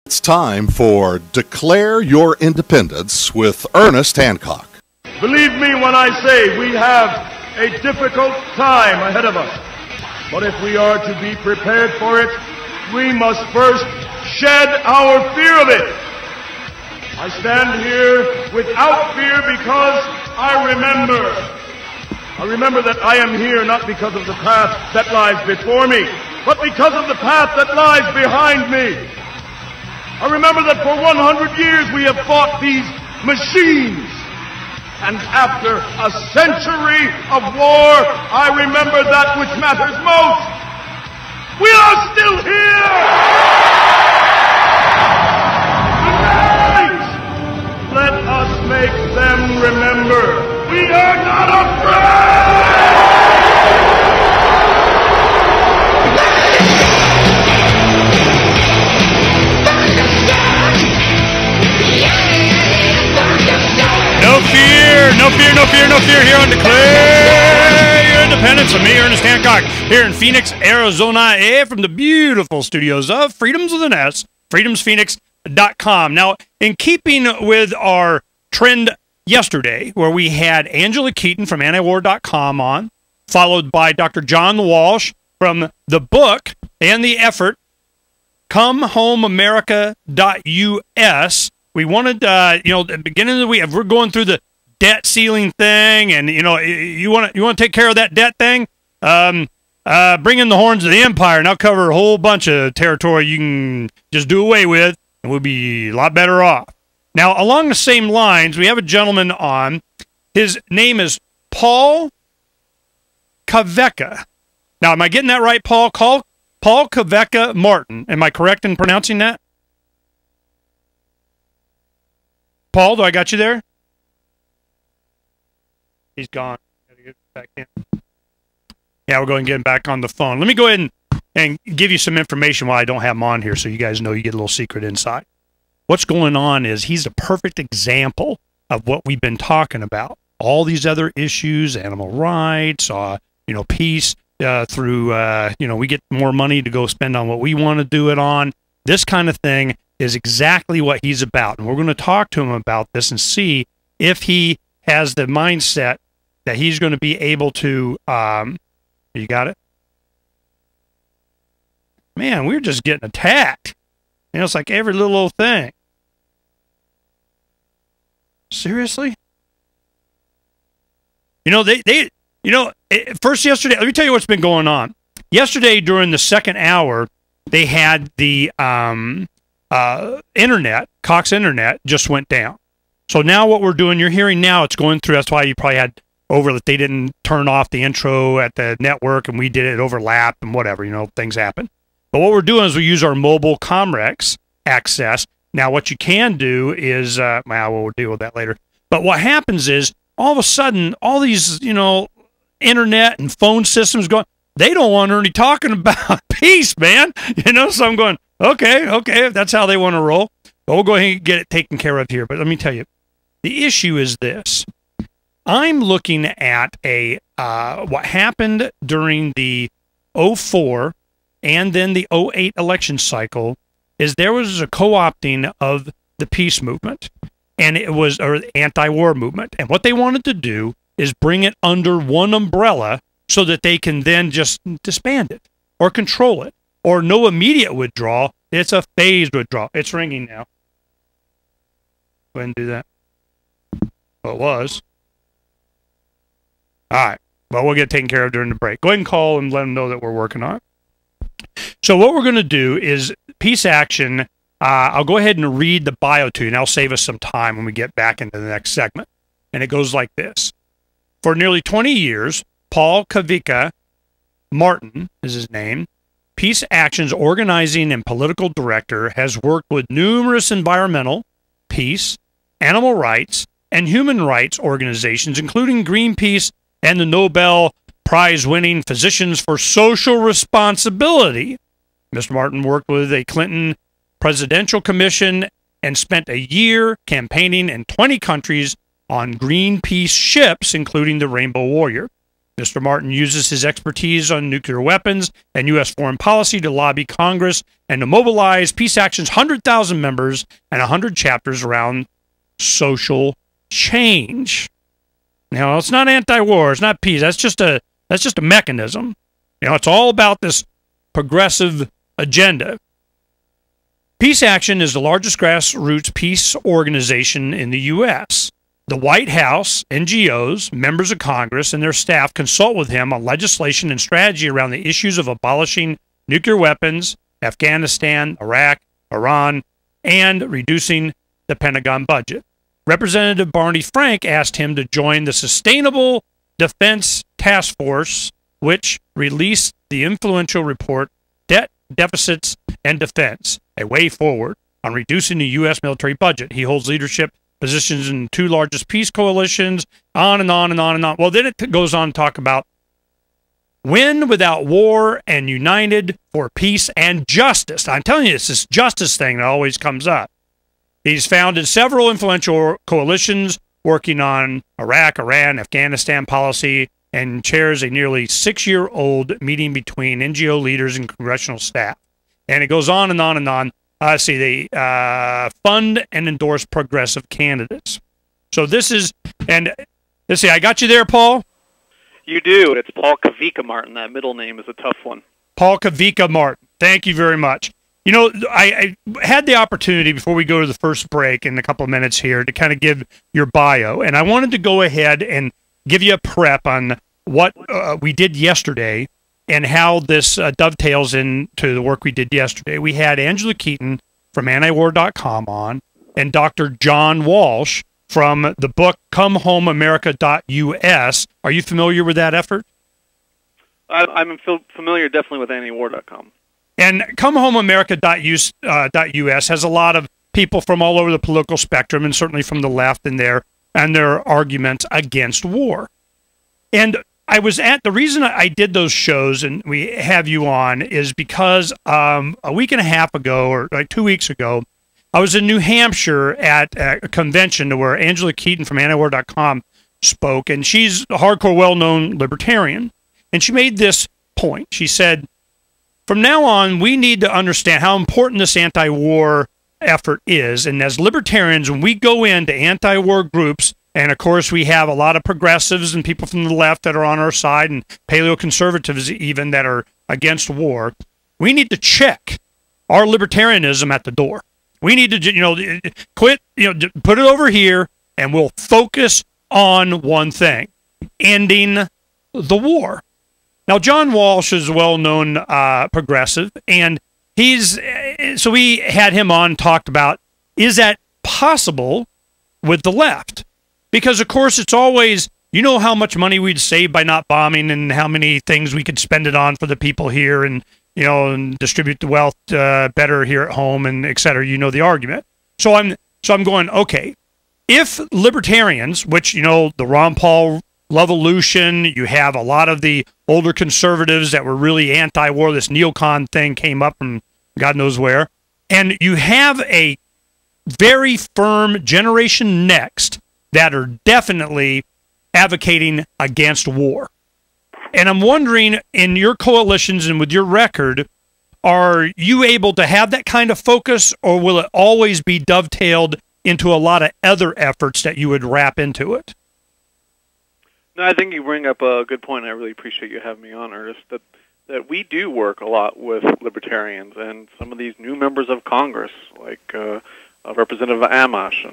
It's time for Declare Your Independence with Ernest Hancock. Believe me when I say we have a difficult time ahead of us. But if we are to be prepared for it, we must first shed our fear of it. I stand here without fear because I remember that I am here not because of the path that lies before me, but because of the path that lies behind me. I remember that for 100 years we have fought these machines. And after a century of war, I remember that which matters most. We are still here! Tonight, let us make them remember we are not afraid! No fear here on Declare Your Independence. With me, Ernest Hancock, here in Phoenix, Arizona, from the beautiful studios of Freedoms with an S, freedomsphoenix.com. Now, in keeping with our trend yesterday, where we had Angela Keaton from antiwar.com on, followed by Dr. John Walsh from the book and the effort, ComeHomeAmerica.us. We wanted, at the beginning of the week, we're going through the debt ceiling thing, and you want to take care of that debt thing. Bring in the horns of the empire, and I'll cover a whole bunch of territory you can just do away with, and we'll be a lot better off. Now, along the same lines, we have a gentleman on. His name is Paul Kawika. Now, am I getting that right, Paul? Paul Kawika Martin. Am I correct in pronouncing that? Paul, do I got you there? He's gone. Gotta get back in. Yeah, we're going to get him back on the phone. Let me go ahead and give you some information while I don't have him on here so you guys know you get a little secret insight. What's going on is he's a perfect example of what we've been talking about. All these other issues, animal rights, peace, through, we get more money to go spend on what we want to do it on. This kind of thing is exactly what he's about. And we're going to talk to him about this and see if he has the mindset that he's going to be able to, you got it? Man, we're just getting attacked. It's like every little old thing. Seriously? First yesterday, let me tell you what's been going on. Yesterday during the second hour, they had the internet, Cox Internet, just went down. So now what we're doing, you're hearing now, it's going through. That's why you probably had that they didn't turn off the intro at the network, and we did it overlap and whatever, things happen. But what we're doing is we use our mobile Comrex access. Now, what you can do is, we'll deal with that later. But what happens is, all of a sudden, all these, internet and phone systems going, they don't want Ernie talking about peace, man. So I'm going, okay, if that's how they want to roll. But we'll go ahead and get it taken care of here. But let me tell you, the issue is this. I'm looking at what happened during the 04 and then the 08 election cycle is there was a co-opting of the peace movement, and it was the anti-war movement. And what they wanted to do is bring it under one umbrella so that they can then just disband it or control it or no immediate withdrawal. It's a phased withdrawal. It's ringing now. Go ahead and do that. Well, it was. All right. Well, we'll get it taken care of during the break. Go ahead and call and let them know that we're working on it. So what we're going to do is Peace Action. I'll go ahead and read the bio to you, and I'll save us some time when we get back into the next segment. And it goes like this. For nearly 20 years, Paul Kawika Martin is his name, Peace Action's organizing and political director, has worked with numerous environmental, peace, animal rights, and human rights organizations, including Greenpeace and the Nobel Prize-winning Physicians for Social Responsibility. Mr. Martin worked with a Clinton presidential commission and spent a year campaigning in 20 countries on Greenpeace ships, including the Rainbow Warrior. Mr. Martin uses his expertise on nuclear weapons and U.S. foreign policy to lobby Congress and to mobilize Peace Action's 100,000 members and 100 chapters around social change. Now, it's not anti-war, it's not peace. That's just a mechanism. It's all about this progressive agenda. Peace Action is the largest grassroots peace organization in the U.S. The White House, NGOs, members of Congress, and their staff consult with him on legislation and strategy around the issues of abolishing nuclear weapons, Afghanistan, Iraq, Iran, and reducing the Pentagon budget. Representative Barney Frank asked him to join the Sustainable Defense Task Force, which released the influential report, Debt, Deficits, and Defense, a Way Forward, on reducing the U.S. military budget. He holds leadership positions in 2 largest peace coalitions, on and on and on and on. Well, then it goes on to talk about win without war and united for peace and justice. I'm telling you, it's this justice thing that always comes up. He's founded several influential coalitions working on Iraq, Iran, Afghanistan policy, and chairs a nearly 6-year-old meeting between NGO leaders and congressional staff. And it goes on and on and on. They fund and endorse progressive candidates. So this is, and let's see, I got you there, Paul? You do. It's Paul Kawika Martin. That middle name is a tough one. Paul Kawika Martin. Thank you very much. I had the opportunity before we go to the first break in a couple of minutes here to kind of give your bio, and I wanted to go ahead and give you a prep on what we did yesterday and how this dovetails into the work we did yesterday. We had Angela Keaton from antiwar.com on and Dr. John Walsh from the book ComeHomeAmerica.us. Are you familiar with that effort? I'm familiar definitely with antiwar.com. And ComeHomeAmerica.us has a lot of people from all over the political spectrum and certainly from the left and their arguments against war. And the reason I did those shows and we have you on is because a week and a half ago or like 2 weeks ago, I was in New Hampshire at a convention where Angela Keaton from antiwar.com spoke, and she's a hardcore, well-known libertarian. And she made this point. She said, from now on, we need to understand how important this anti-war effort is. And as libertarians, when we go into anti-war groups, and, of course, we have a lot of progressives and people from the left that are on our side and paleoconservatives even that are against war. We need to check our libertarianism at the door. We need to, quit, put it over here, and we'll focus on one thing, ending the war. Now, John Walsh is a well-known progressive, and so we had him on, talked about, is that possible with the left? Because, of course, it's always, how much money we'd save by not bombing and how many things we could spend it on for the people here and, and distribute the wealth better here at home and et cetera. The argument. So I'm going, okay, if libertarians, which, the Ron Paul Revolution, you have a lot of the older conservatives that were really anti-war, this neocon thing came up from God knows where, and you have a very firm generation next that are definitely advocating against war. And I'm wondering, in your coalitions and with your record, are you able to have that kind of focus, or will it always be dovetailed into a lot of other efforts that you would wrap into it? No, I think you bring up a good point. I really appreciate you having me on, Ernest, that we do work a lot with libertarians and some of these new members of Congress, like Representative Amash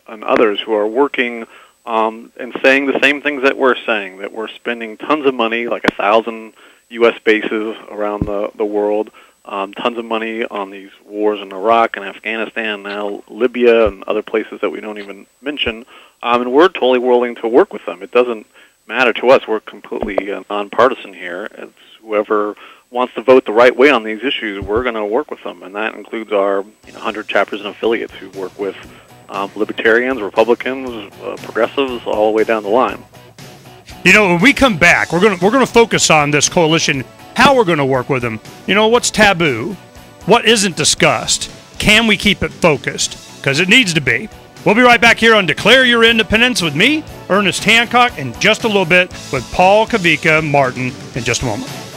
and others who are working and saying the same things that we're saying, that we're spending tons of money, like 1,000 U.S. bases around the world, tons of money on these wars in Iraq and Afghanistan, now Libya and other places that we don't even mention, and we're totally willing to work with them. It doesn't matter to us. We're completely nonpartisan here. It's whoever wants to vote the right way on these issues, we're going to work with them, and that includes our 100 chapters and affiliates who work with libertarians, Republicans, progressives, all the way down the line. When we come back, we're going to focus on this coalition, how we're going to work with them. What's taboo? What isn't discussed? Can we keep it focused? Because it needs to be. We'll be right back here on Declare Your Independence with me, Ernest Hancock in just a little bit with Paul Kawika Martin in just a moment.